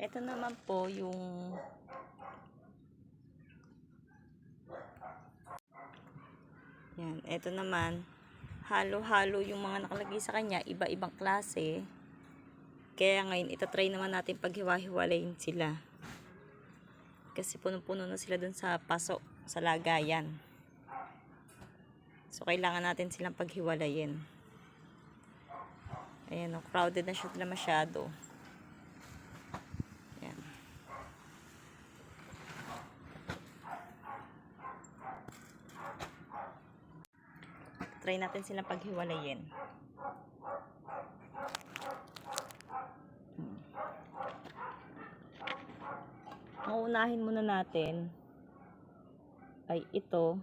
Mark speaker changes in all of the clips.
Speaker 1: Ito naman po yung yan, ito naman halo-halo yung mga nakalagay sa kanya, iba-ibang klase. Kaya ngayon itatry naman natin paghiwa-hiwalayin sila. Kasi punong-puno na sila dun sa paso, sa lagayan. So kailangan natin silang paghiwalayin. Ayan, crowded na siya masyado. Ayan. Try natin silang paghiwalayin. Ang unahin muna natin ay ito.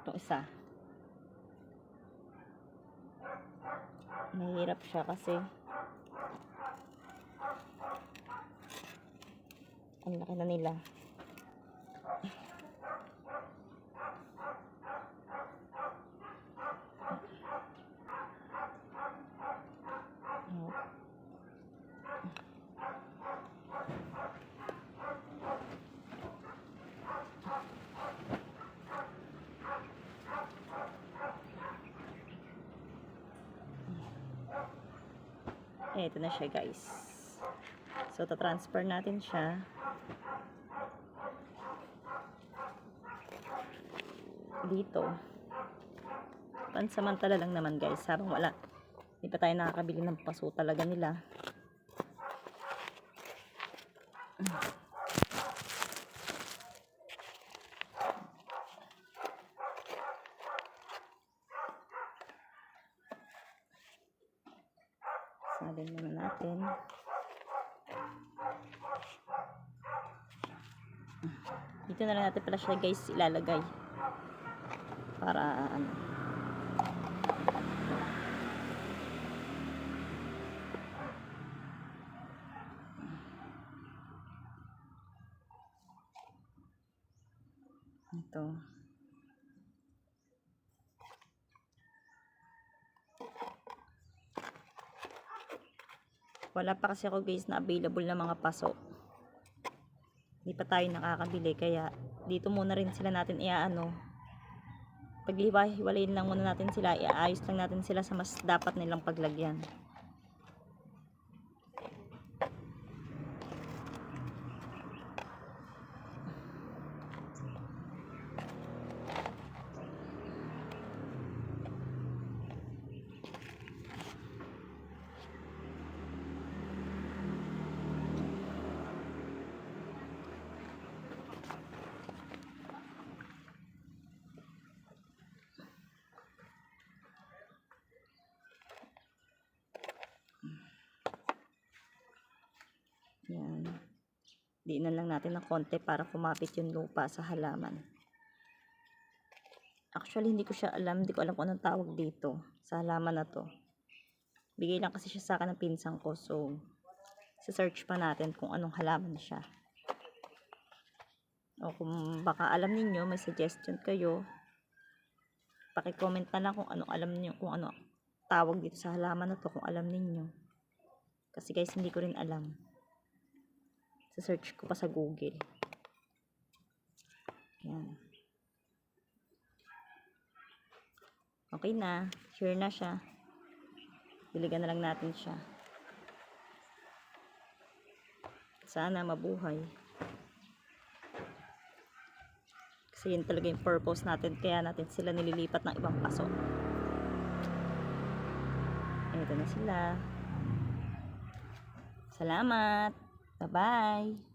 Speaker 1: Itong isa. Mahirap siya kasi ang laki na nila. Ito na siya, guys. So, ta-transfer natin siya dito. Pansamantala lang naman, guys. Habang wala, hindi pa tayo nakakabili ng paso talaga nila. Salin muna natin. Dito na lang natin pala siya, guys, ilalagay. Para ano. Ito. Wala pa kasi ako, guys, na available na mga paso. Hindi pa tayo nakakabili, kaya dito muna rin sila natin iaano. Pagliwa-hiwalayin lang muna natin sila, iaayos lang natin sila sa mas dapat nilang paglagyan. Yan. Diinan lang natin ng konti para kumapit yung lupa sa halaman. Actually, hindi ko siya alam. Hindi ko alam kung anong tawag dito sa halaman na to. Bigay lang kasi siya sa akin ng pinsan ko. So, search pa natin kung anong halaman siya. O kung baka alam niyo, may suggestion kayo, paki-comment na lang kung anong alam niyo, kung ano tawag dito sa halaman na to, kung alam niyo. Kasi guys, hindi ko rin alam. Search ko pa sa Google. Yan. Okay na. Sure na siya. Diligan na lang natin siya. Sana mabuhay. Kasi yun talaga yung purpose natin. Kaya natin sila nililipat ng ibang paso. Ito na sila. Salamat. Bye-bye.